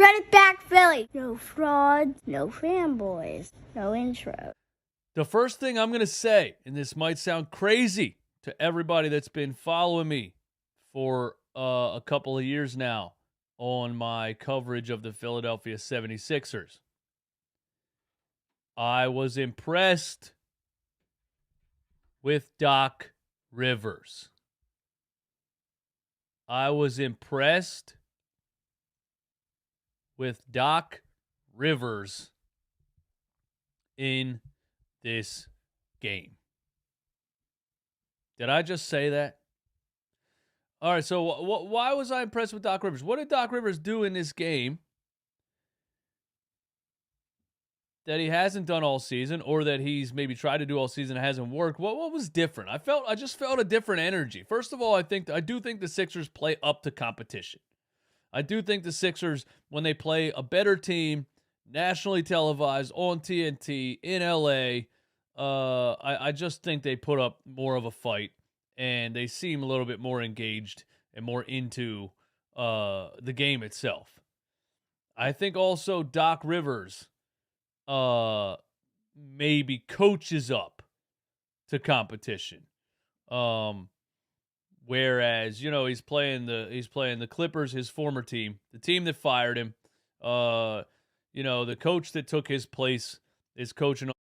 Run it back, Philly. No frauds, no fanboys, no intro. The first thing I'm going to say, and this might sound crazy to everybody that's been following me for a couple of years now on my coverage of the Philadelphia 76ers. I was impressed with Doc Rivers. I was impressed with Doc Rivers in this game. Did I just say that? All right, so why was I impressed with Doc Rivers? What did Doc Rivers do in this game that he hasn't done all season, or that he's maybe tried to do all season and hasn't worked? What was different? I just felt a different energy. First of all, I do think the Sixers play up to competition. I do think the Sixers, when they play a better team, nationally televised on TNT in LA, I just think they put up more of a fight, and they seem a little bit more engaged and more into the game itself. I think also Doc Rivers maybe coaches up to competition. Whereas, he's playing the Clippers, his former team, the team that fired him. The coach that took his place is coaching on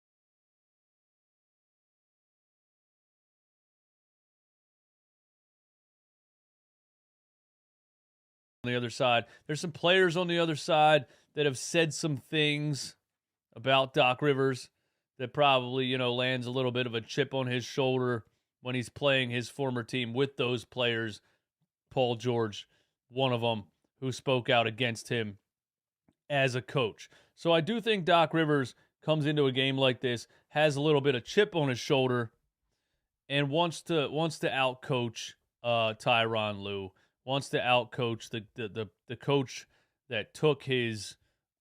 the other side. There's some players on the other side that have said some things about Doc Rivers that probably, lands a little bit of a chip on his shoulder when he's playing his former team with those players. Paul George, one of them, who spoke out against him as a coach. So I do think Doc Rivers comes into a game like this, has a little bit of chip on his shoulder, and wants to outcoach Tyronn Lue, wants to outcoach the coach that took his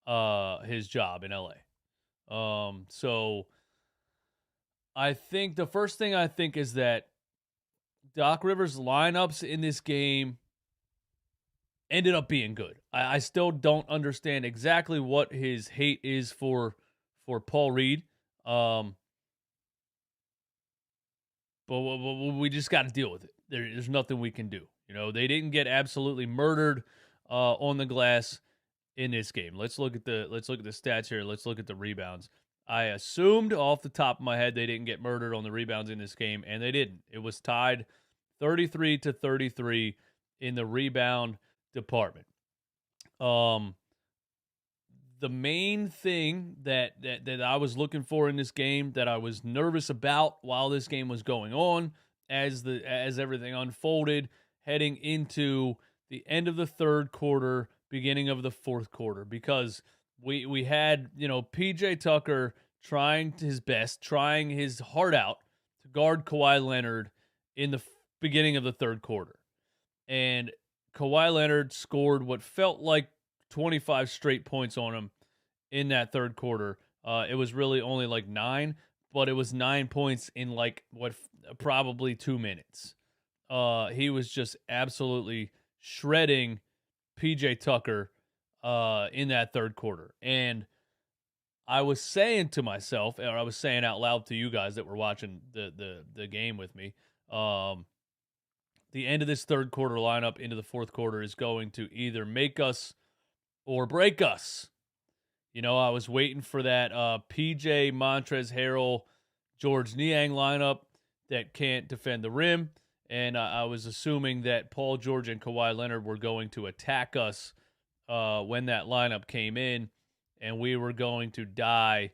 job in LA. So I think the first thing is that Doc Rivers' lineups in this game ended up being good. I still don't understand exactly what his hate is for Paul Reed. But we just got to deal with it. There's nothing we can do. They didn't get absolutely murdered on the glass in this game. Let's look at the stats here. Let's look at the rebounds. I assumed off the top of my head they didn't get murdered on the rebounds in this game, and they didn't. It was tied 33-33 in the rebound department. The main thing that I was looking for in this game, that I was nervous about while this game was going on, as everything unfolded, heading into the end of the third quarter, beginning of the fourth quarter, because we had, PJ Tucker trying his best, trying his heart out to guard Kawhi Leonard in the beginning of the third quarter. And Kawhi Leonard scored what felt like 25 straight points on him in that third quarter. It was really only like 9, but it was 9 points in probably 2 minutes. He was just absolutely shredding PJ Tucker in that third quarter. And I was saying to myself, or I was saying out loud to you guys that were watching the game with me, the end of this third quarter lineup into the fourth quarter is going to either make us or break us. I was waiting for that PJ, Montrezl Harrell, George Niang lineup that can't defend the rim. And I was assuming that Paul George and Kawhi Leonard were going to attack us when that lineup came in, and we were going to die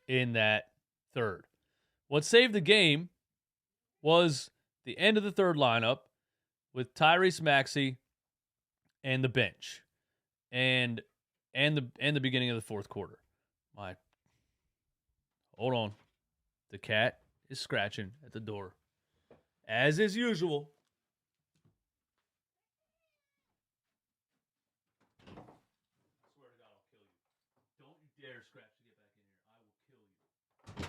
in that third. What saved the game was the end of the third lineup with Tyrese Maxey and the bench, and the beginning of the fourth quarter. Hold on. The cat is scratching at the door, as is usual. I swear to God, I'll kill you. Don't you dare scratch to get back in here. I will kill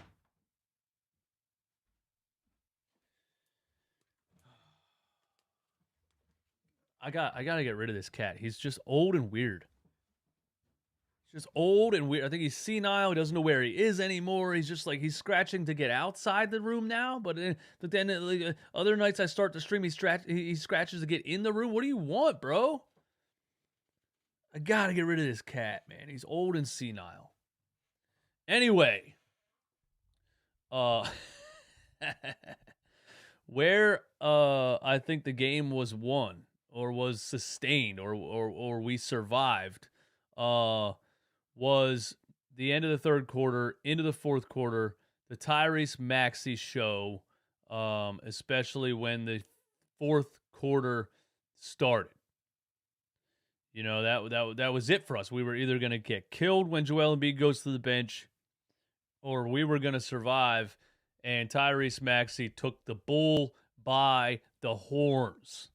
you. I gotta get rid of this cat. He's just old and weird. He's just old and weird. I think he's senile. He doesn't know where he is anymore. He's just like, he's scratching to get outside the room now. But then other nights I start the stream, he scratches to get in the room. What do you want, bro? I gotta get rid of this cat, man. He's old and senile. Anyway, where I think the game was won or was sustained or we survived was the end of the third quarter into the fourth quarter, the Tyrese Maxey show, especially when the fourth quarter started. You know, that was it for us. We were either going to get killed when Joel Embiid goes to the bench, or we were going to survive, and Tyrese Maxey took the bull by the horns.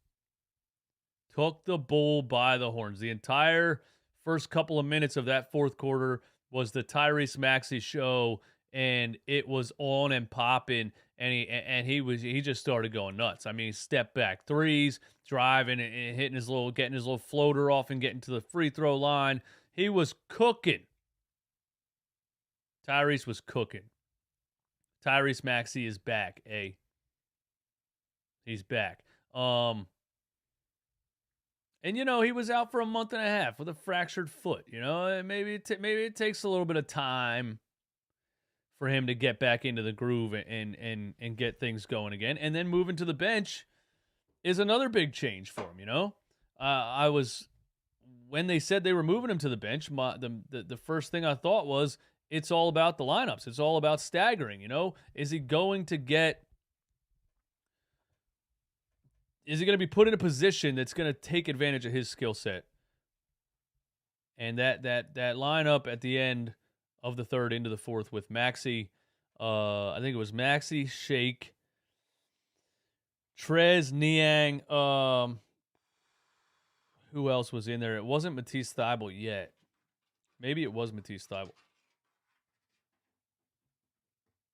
Took the bull by the horns. The entire first couple of minutes of that fourth quarter was the Tyrese Maxey show, and it was on and popping, and he just started going nuts. I mean, step back threes, driving and getting his little floater off and getting to the free throw line. He was cooking. Tyrese was cooking. Tyrese Maxey is back, He's back. And, you know, he was out for a month and a half with a fractured foot. You know, maybe it takes a little bit of time for him to get back into the groove and get things going again. And then moving to the bench is another big change for him, you know. When they said they were moving him to the bench, the first thing I thought was, it's all about the lineups. It's all about staggering, you know. Is he going to be put in a position that's going to take advantage of his skill set? And that lineup at the end of the third into the fourth with Maxey, I think it was Maxey, Shake, Trez, Niang, who else was in there? It wasn't Matisse Thybulle yet. Maybe it was Matisse Thybulle.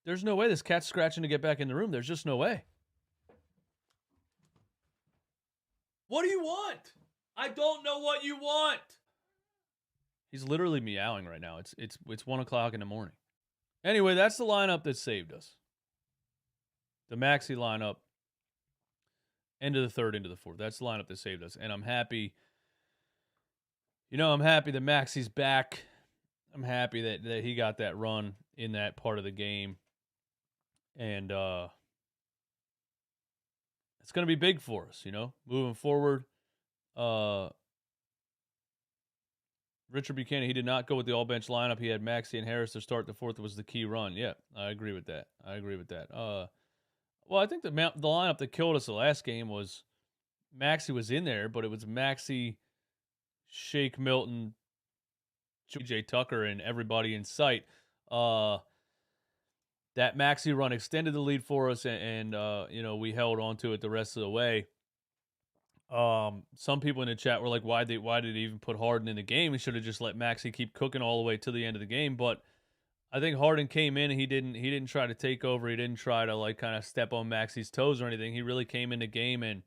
There's no way this cat's scratching to get back in the room. There's just no way. What do you want? I don't know what you want. He's literally meowing right now. It's 1 o'clock in the morning. Anyway, that's the lineup that saved us. The Maxey lineup. End of the third, into the fourth. That's the lineup that saved us. And I'm happy. You know, I'm happy that Maxey's back. I'm happy that he got that run in that part of the game. And it's going to be big for us, you know, moving forward. Richard Buchanan, he did not go with the all-bench lineup. He had Maxey and Harris to start the fourth. Was the key run. Yeah, I agree with that. Well, I think the lineup that killed us the last game was Maxey was in there, but it was Maxey, Shake Milton, J. Tucker, and everybody in sight. That Maxey run extended the lead for us, and you know, we held on to it the rest of the way. Some people in the chat were like, why did he even put Harden in the game? He should have just let Maxey keep cooking all the way to the end of the game. But I think Harden came in and he didn't try to take over. He didn't try to like kind of step on Maxey's toes or anything. He really came in the game and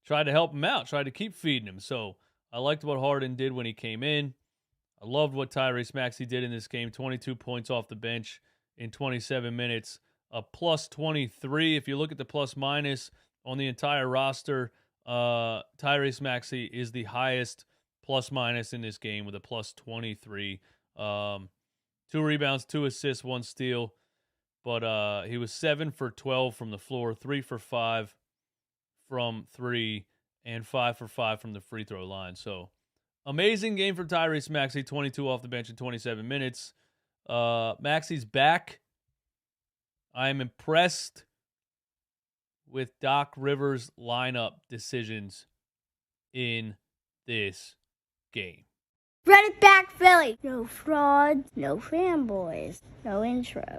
tried to help him out, tried to keep feeding him. So I liked what Harden did when he came in. I loved what Tyrese Maxey did in this game. 22 points off the bench in 27 minutes. A plus 23. If you look at the plus minus on the entire roster, Tyrese Maxey is the highest plus minus in this game with a plus 23. 2 rebounds, 2 assists, 1 steal. But he was 7 for 12 from the floor, 3 for 5 from 3, and 5 for 5 from the free throw line. So amazing game for Tyrese Maxey, 22 off the bench in 27 minutes. Maxey's back. I am impressed with Doc Rivers' lineup decisions in this game. Run it back, Philly. No frauds, no fanboys, no intro.